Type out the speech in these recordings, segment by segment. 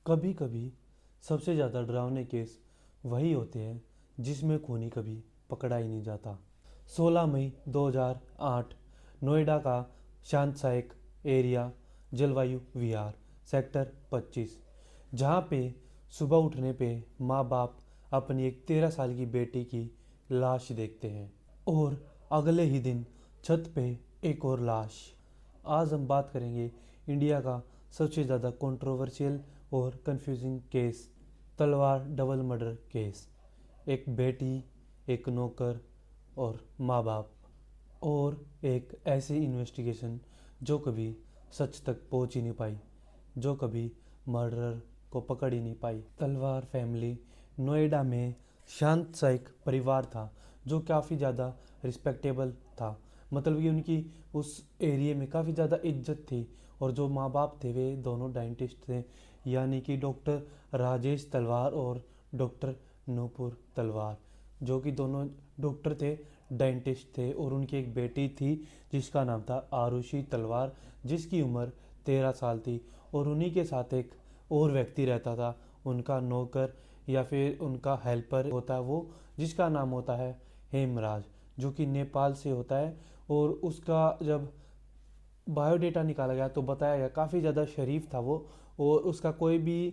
कभी कभी सबसे ज़्यादा डरावने केस वही होते हैं जिसमें खूनी कभी पकड़ा ही नहीं जाता। 16 मई 2008 नोएडा का शांत सा एक एरिया, जलवायु विहार, सेक्टर 25, जहाँ पे सुबह उठने पे माँ बाप अपनी एक 13 साल की बेटी की लाश देखते हैं और अगले ही दिन छत पे एक और लाश। आज हम बात करेंगे इंडिया का सबसे ज़्यादा कंट्रोवर्शियल और कंफ्यूजिंग केस, तलवार डबल मर्डर केस। एक बेटी, एक नौकर और माँ बाप, और एक ऐसी इन्वेस्टिगेशन जो कभी सच तक पहुंच ही नहीं पाई, जो कभी मर्डरर को पकड़ ही नहीं पाई। तलवार फैमिली नोएडा में शांत सा एक परिवार था जो काफ़ी ज़्यादा रिस्पेक्टेबल था। मतलब कि उनकी उस एरिया में काफ़ी ज़्यादा इज्जत थी। और जो माँ बाप थे वे दोनों डेंटिस्ट थे, यानी कि डॉक्टर राजेश तलवार और डॉक्टर नूपुर तलवार, जो कि दोनों डॉक्टर थे, डेंटिस्ट थे। और उनकी एक बेटी थी जिसका नाम था आरुषि तलवार, जिसकी उम्र 13 साल थी। और उन्हीं के साथ एक और व्यक्ति रहता था, उनका नौकर या फिर उनका हेल्पर होता है वो, जिसका नाम होता है हेमराज, जो कि नेपाल से होता है। और उसका जब बायोडेटा निकाला गया तो बताया गया काफ़ी ज़्यादा शरीफ था वो, और उसका कोई भी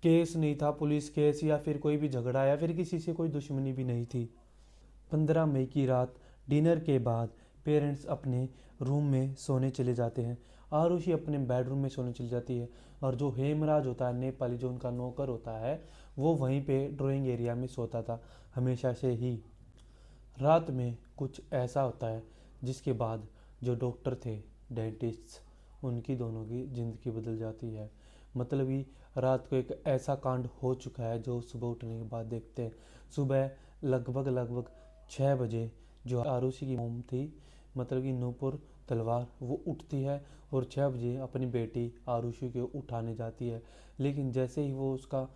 केस नहीं था, पुलिस केस या फिर कोई भी झगड़ा या फिर किसी से कोई दुश्मनी भी नहीं थी। 15 मई की रात डिनर के बाद पेरेंट्स अपने रूम में सोने चले जाते हैं। आरुषि अपने बेडरूम में सोने चली जाती है और जो हेमराज होता है नेपाली, जो उनका नौकर होता है, वो वहीं पे ड्राइंग एरिया में सोता था हमेशा से ही। रात में कुछ ऐसा होता है जिसके बाद जो डॉक्टर थे, डेंटिस्ट, उनकी दोनों की ज़िंदगी बदल जाती है। मतलब कि रात को एक ऐसा कांड हो चुका है जो सुबह उठने के बाद देखते हैं। सुबह लगभग लगभग 6 बजे जो आरुषि की मोम थी, मतलब कि नूपुर तलवार, वो उठती है और 6 बजे अपनी बेटी आरुषि को उठाने जाती है। लेकिन जैसे ही वो उसका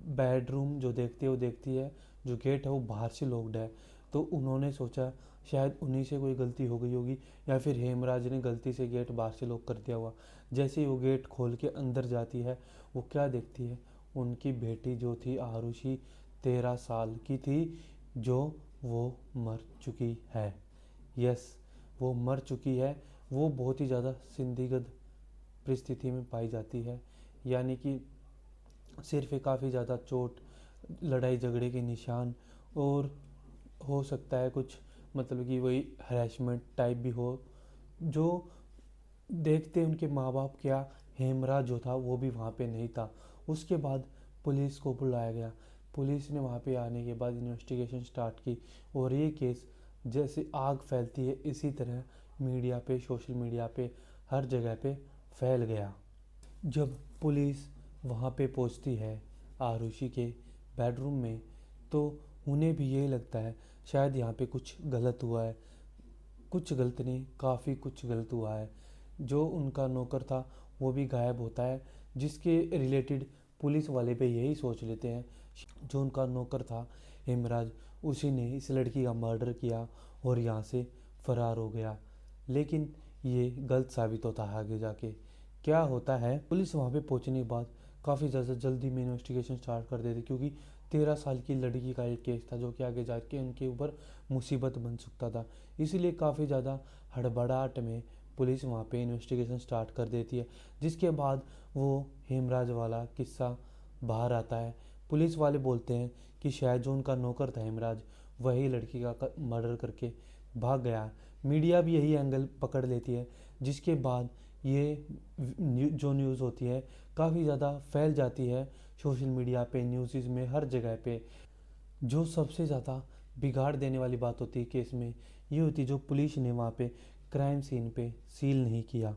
बेडरूम जो देखती है, वो देखती है जो गेट है वो बाहर से लॉक्ड है। तो उन्होंने सोचा शायद उन्हीं से कोई गलती हो गई होगी या फिर हेमराज ने गलती से गेट बाहर से लॉक कर दिया हुआ। जैसे ही वो गेट खोल के अंदर जाती है, वो क्या देखती है, उनकी बेटी जो थी आरुषि, 13 साल की थी, जो वो मर चुकी है। यस, वो मर चुकी है। वो बहुत ही ज़्यादा संदिग्ध परिस्थिति में पाई जाती है, यानी कि सिर पे काफ़ी ज़्यादा चोट, लड़ाई झगड़े के निशान, और हो सकता है कुछ, मतलब कि वही हरेसमेंट टाइप भी हो। जो देखते उनके माँ बाप क्या, हेमराज जो था वो भी वहाँ पे नहीं था। उसके बाद पुलिस को बुलाया गया। पुलिस ने वहाँ पे आने के बाद इन्वेस्टिगेशन स्टार्ट की और ये केस जैसे आग फैलती है इसी तरह मीडिया पे, सोशल मीडिया पे, हर जगह पे फैल गया। जब पुलिस वहाँ पे पहुँचती है आरुषि के बेडरूम में, तो उन्हें भी यही लगता है शायद यहाँ पे कुछ गलत हुआ है। कुछ गलत नहीं, काफ़ी कुछ गलत हुआ है। जो उनका नौकर था वो भी गायब होता है, जिसके रिलेटेड पुलिस वाले पे यही सोच लेते हैं जो उनका नौकर था हेमराज, उसी ने इस लड़की का मर्डर किया और यहाँ से फरार हो गया। लेकिन ये गलत साबित होता है आगे जाके। क्या होता है, पुलिस वहाँ पे पहुँचने के बाद काफ़ी ज़्यादा जल्दी में इन्वेस्टिगेशन स्टार्ट कर देती, क्योंकि 13 साल की लड़की का एक केस था जो कि आगे जाके उनके ऊपर मुसीबत बन सकता था। इसीलिए काफ़ी ज़्यादा हड़बड़ाहट में पुलिस वहाँ पे इन्वेस्टिगेशन स्टार्ट कर देती है, जिसके बाद वो हेमराज वाला किस्सा बाहर आता है। पुलिस वाले बोलते हैं कि शायद जो उनका नौकर था हेमराज, वही लड़की का मर्डर करके भाग गया। मीडिया भी यही एंगल पकड़ लेती है, जिसके बाद ये जो न्यूज़ होती है काफ़ी ज़्यादा फैल जाती है सोशल मीडिया पे, न्यूज़ में, हर जगह पे। जो सबसे ज़्यादा बिगाड़ देने वाली बात होती है केस में, ये होती है जो पुलिस ने वहाँ पे क्राइम सीन पे सील नहीं किया।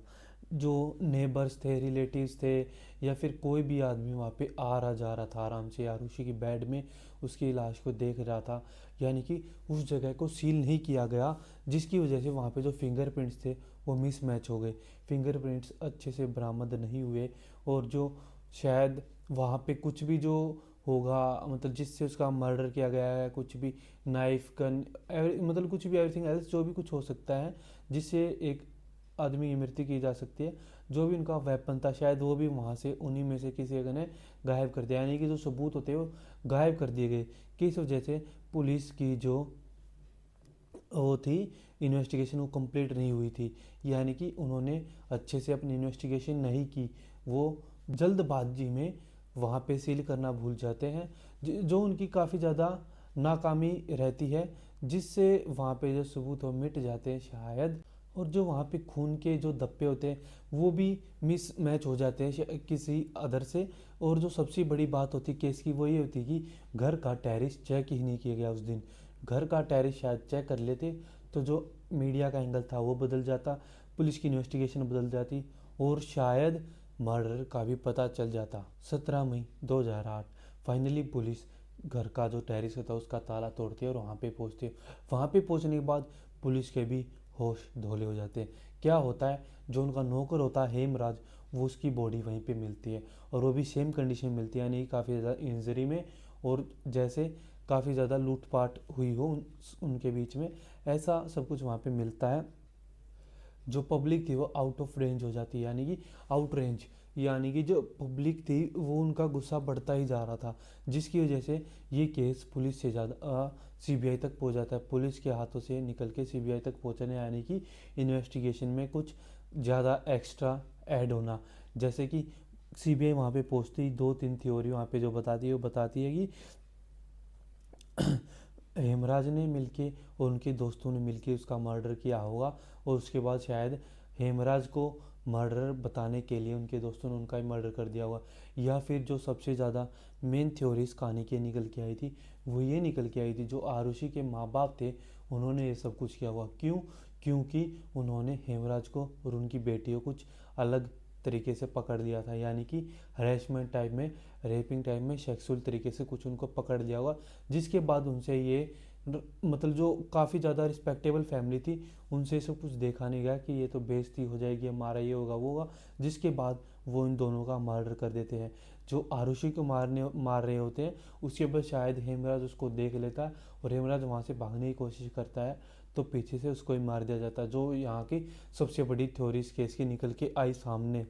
जो नेबर्स थे, रिलेटिव्स थे, या फिर कोई भी आदमी वहाँ पे आ रहा जा रहा था आराम से आरुषि की बेड में उसकी लाश को देख रहा था, यानी कि उस जगह को सील नहीं किया गया, जिसकी वजह से वहाँ पे जो फिंगरप्रिंट्स थे वो मिसमैच हो गए। फिंगरप्रिंट्स अच्छे से बरामद नहीं हुए, और जो शायद वहाँ पे कुछ भी जो होगा, मतलब जिससे उसका मर्डर किया गया है, कुछ भी नाइफ गन, मतलब कुछ भी, एवरीथिंग एल्स जो भी कुछ हो सकता है जिससे एक आदमी की मृत्यु की जा सकती है। जो भी उनका वेपन था शायद वो भी वहाँ से उन्हीं में से किसी एक ने गायब कर दिया, यानी कि जो सबूत होते हैं वो गायब कर दिए गए। किस वजह से? पुलिस की जो वो थी इन्वेस्टिगेशन, वो कंप्लीट नहीं हुई थी, यानी कि उन्होंने अच्छे से अपनी इन्वेस्टिगेशन नहीं की। वो जल्दबाजी में वहाँ पे सील करना भूल जाते हैं, जो उनकी काफ़ी ज़्यादा नाकामी रहती है, जिससे वहाँ पे जो सबूत वो मिट जाते हैं शायद। और जो वहाँ पे खून के जो धब्बे होते हैं वो भी मिस मैच हो जाते हैं किसी अदर से। और जो सबसे बड़ी बात होती है केस की वो ये होती है कि घर का टेरिस चेक ही नहीं किया गया उस दिन। घर का टेरिस शायद चेक कर लेते तो जो मीडिया का एंगल था वो बदल जाता, पुलिस की इन्वेस्टिगेशन बदल जाती, और शायद मर्डर का भी पता चल जाता। 17 मई 2008 फाइनली पुलिस घर का जो टेरिस होता है उसका ताला तोड़ती है और वहाँ पे पहुँचती है। वहाँ पे पहुँचने के बाद पुलिस के भी होश धोले हो जाते हैं। क्या होता है, जो उनका नौकर होता है हेमराज, वो उसकी बॉडी वहीं पे मिलती है, और वो भी सेम कंडीशन में मिलती है, यानी काफ़ी ज़्यादा इंजरी में, और जैसे काफ़ी ज़्यादा लूटपाट हुई हो उनके बीच में, ऐसा सब कुछ वहाँ पे मिलता है। जो पब्लिक थी वो आउट ऑफ रेंज हो जाती है, यानी कि आउट रेंज, यानी कि जो पब्लिक थी वो उनका गुस्सा बढ़ता ही जा रहा था, जिसकी वजह से ये केस पुलिस से ज़्यादा सीबीआई तक पहुंच जाता है। पुलिस के हाथों से निकल के सीबीआई तक पहुंचने, यानी कि इन्वेस्टिगेशन में कुछ ज़्यादा एक्स्ट्रा ऐड होना। जैसे कि सीबीआई वहाँ पे पहुंचती ही 2-3 थ्योरी वहाँ पे जो बताती है वो बताती है कि हेमराज ने मिलके और उनके दोस्तों ने मिलके उसका मर्डर किया होगा, और उसके बाद शायद हेमराज को मर्डर बताने के लिए उनके दोस्तों ने उनका ही मर्डर कर दिया होगा। या फिर जो सबसे ज़्यादा मेन थ्योरी इस कहानी की निकल के आई थी वो ये निकल के आई थी, जो आरुषि के माँ बाप थे उन्होंने ये सब कुछ किया हुआ। क्यों? क्योंकि उन्होंने हेमराज को और उनकी बेटी को कुछ अलग तरीके से पकड़ लिया था, यानी कि हरेसमेंट टाइप में, रेपिंग टाइप में, सेक्सुअल तरीके से कुछ उनको पकड़ लिया होगा, जिसके बाद उनसे ये मतलब जो काफ़ी ज़्यादा रिस्पेक्टेबल फैमिली थी उनसे सब कुछ देखा नहीं गया कि ये तो बेइज्जती हो जाएगी, हमारा ये होगा वो होगा, जिसके बाद वो इन दोनों का मर्डर कर देते हैं। जो आरुषि को मार रहे होते हैं उसके बाद शायद हेमराज उसको देख लेता है और हेमराज वहाँ से भागने की कोशिश करता है, तो पीछे से उसको ही मार दिया जाता है, जो यहाँ की सबसे बड़ी थ्योरी इस केस की निकल के आई सामने।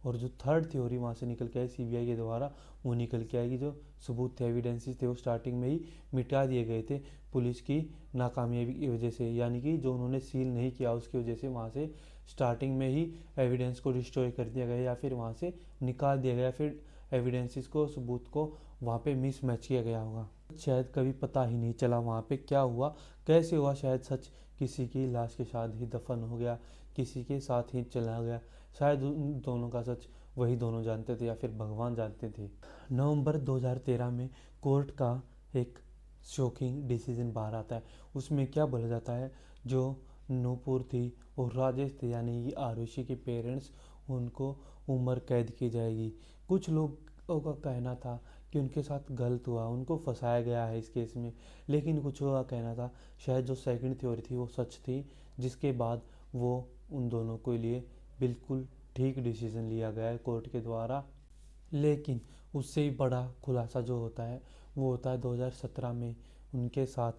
और जो थर्ड थ्योरी वहाँ से निकल के आई सीबीआई के द्वारा, वो निकल के आएगी जो सबूत थे, एविडेंसेस थे, वो स्टार्टिंग में ही मिटा दिए गए थे पुलिस की नाकामयाबी की वजह से, यानी कि जो उन्होंने सील नहीं किया उसकी वजह से वहाँ से स्टार्टिंग में ही एविडेंस को डिस्ट्रॉय कर दिया गया, या फिर वहाँ से निकाल दिया गया, फिर एविडेंसेस को, सबूत को वहाँ पे मिस मैच किया गया होगा। शायद कभी पता ही नहीं चला वहाँ पे क्या हुआ, कैसे हुआ, शायद सच किसी की लाश के साथ ही दफन हो गया, किसी के साथ ही चला गया, शायद उन दोनों का सच वही दोनों जानते थे या फिर भगवान जानते थे। नवंबर 2013 में कोर्ट का एक शॉकिंग डिसीजन बाहर आता है। उसमें क्या बोला जाता है, जो नूपुर थी और राजेश थे, यानी कि आरुषि के पेरेंट्स, उनको उम्र कैद की जाएगी। कुछ लोगों का कहना था कि उनके साथ गलत हुआ, उनको फंसाया गया है इस केस में, लेकिन कुछ का कहना था शायद जो सेकंड थ्योरी थी वो सच थी, जिसके बाद वो उन दोनों के लिए बिल्कुल ठीक डिसीजन लिया गया है कोर्ट के द्वारा। लेकिन उससे ही बड़ा खुलासा जो होता है वो होता है 2017 में उनके साथ।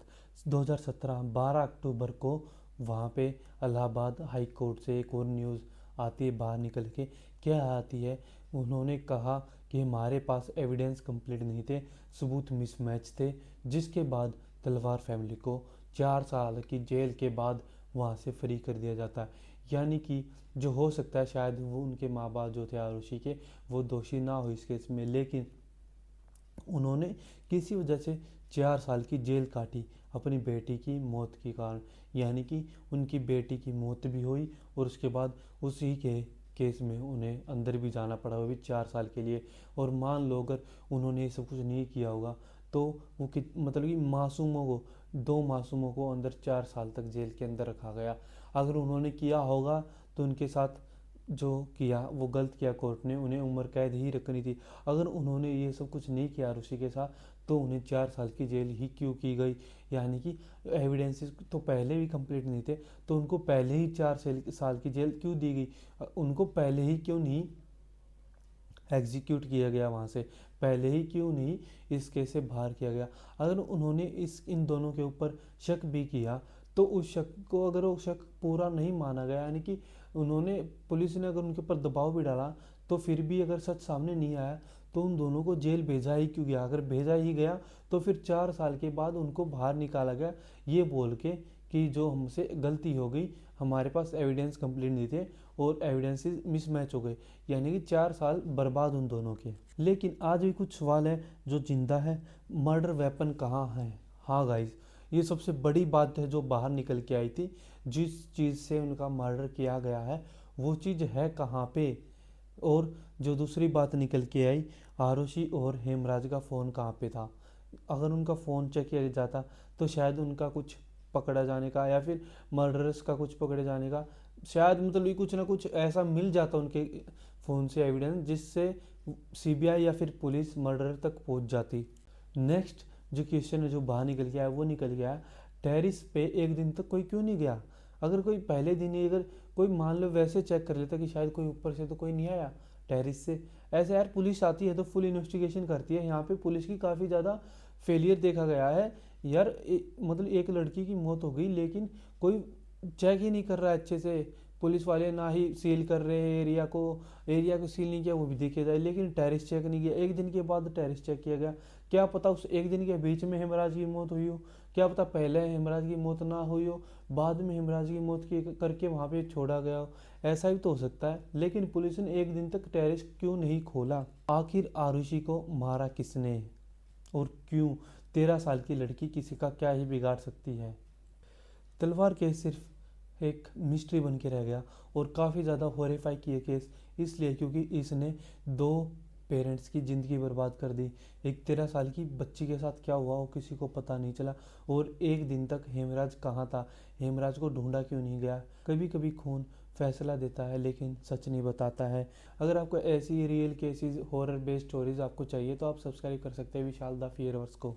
2017 12 अक्टूबर को वहाँ पे इलाहाबाद हाई कोर्ट से एक और न्यूज़ आती है बाहर निकल के। क्या आती है, उन्होंने कहा कि हमारे पास एविडेंस कंप्लीट नहीं थे, सबूत मिसमैच थे, जिसके बाद तलवार फैमिली को 4 साल की जेल के बाद वहाँ से फ्री कर दिया जाता है। यानी कि जो हो सकता है शायद वो उनके माँ बाप जो थे आरुषि के, वो दोषी ना हो इस केस में, लेकिन उन्होंने किसी वजह से 4 साल की जेल काटी अपनी बेटी की मौत के कारण, यानी कि उनकी बेटी की मौत भी हुई और उसके बाद उसी के केस में उन्हें अंदर भी जाना पड़ा, वो भी 4 साल के लिए। और मान लो अगर उन्होंने ये सब कुछ नहीं किया होगा तो वो मतलब कि मासूमों को, 2 मासूमों को अंदर 4 साल तक जेल के अंदर रखा गया। अगर उन्होंने किया होगा तो उनके साथ जो किया वो गलत किया, कोर्ट ने उन्हें उम्र कैद ही रखनी थी। अगर उन्होंने ये सब कुछ नहीं किया ऋषि के साथ तो उन्हें 4 साल की जेल ही क्यों की गई, यानी कि एविडेंसेस तो पहले भी कंप्लीट नहीं थे तो उनको पहले ही 4 साल की जेल क्यों दी गई, उनको पहले ही क्यों नहीं एग्जीक्यूट किया गया, वहाँ से पहले ही क्यों नहीं इस केस से बाहर किया गया। अगर उन्होंने इन दोनों के ऊपर शक भी किया तो उस शक को, अगर वो शक पूरा नहीं माना गया, यानी कि उन्होंने पुलिस ने अगर उनके ऊपर दबाव भी डाला तो फिर भी अगर सच सामने नहीं आया तो उन दोनों को जेल भेजा ही क्यों गया? अगर भेजा ही गया तो फिर 4 साल के बाद उनको बाहर निकाला गया ये बोल के कि जो हमसे गलती हो गई, हमारे पास एविडेंस कंप्लीट नहीं थे और एविडेंसेस मिसमैच हो गए, यानी कि 4 साल बर्बाद उन दोनों के। लेकिन आज भी कुछ सवाल है जो जिंदा है, मर्डर वेपन कहाँ है? हाँ गाइस, ये सबसे बड़ी बात है जो बाहर निकल के आई थी, जिस चीज़ से उनका मर्डर किया गया है वो चीज़ है कहाँ पे? और जो दूसरी बात निकल के आई, आरुषि और हेमराज का फ़ोन कहाँ पे था? अगर उनका फ़ोन चेक किया जाता तो शायद उनका कुछ पकड़ा जाने का या फिर मर्डरर्स का कुछ पकड़े जाने का शायद मतलब ये कुछ ना कुछ ऐसा मिल जाता उनके फ़ोन से एविडेंस, जिससे सीबीआई या फिर पुलिस मर्डर तक पहुंच जाती। नेक्स्ट जो क्वेश्चन है जो बाहर निकल के आया वो निकल गया, टेरिस पे एक दिन तक कोई क्यों नहीं गया? अगर कोई पहले दिन ही अगर कोई मान लो वैसे चेक कर लेता कि शायद कोई ऊपर से तो कोई नहीं आया टेरिस से, ऐसे यार पुलिस आती है तो फुल इन्वेस्टिगेशन करती है। यहाँ पे पुलिस की काफ़ी ज़्यादा फेलियर देखा गया है यार। मतलब एक लड़की की मौत हो गई लेकिन कोई चेक ही नहीं कर रहा है अच्छे से, पुलिस वाले ना ही सील कर रहे हैं एरिया को सील नहीं किया वो भी देखे जाए, लेकिन टेरिस चेक नहीं किया। एक दिन के बाद टेरिस चेक किया गया, क्या पता उस एक दिन के बीच में हेमराज की मौत हुई हो, क्या पता पहले हेमराज की मौत ना हुई हो, बाद में हेमराज की मौत की करके वहाँ पे छोड़ा गया हो, ऐसा भी तो हो सकता है। लेकिन पुलिस ने एक दिन तक टेरिस क्यों नहीं खोला? आखिर आरुषि को मारा किसने और क्यों? 13 साल की लड़की किसी का क्या ही बिगाड़ सकती है? तलवार केस सिर्फ एक मिस्ट्री बन के रह गया और काफ़ी ज़्यादा हॉरिफाई किया केस, इसलिए क्योंकि इसने 2 पेरेंट्स की ज़िंदगी बर्बाद कर दी। एक 13 साल की बच्ची के साथ क्या हुआ वो किसी को पता नहीं चला, और एक दिन तक हेमराज कहाँ था, हेमराज को ढूंढा क्यों नहीं गया? कभी कभी खून फैसला देता है लेकिन सच नहीं बताता है। अगर आपको ऐसी real cases horror based stories आपको चाहिए तो आप सब्सक्राइब कर सकते हैं विशाल द फियरवर्स को।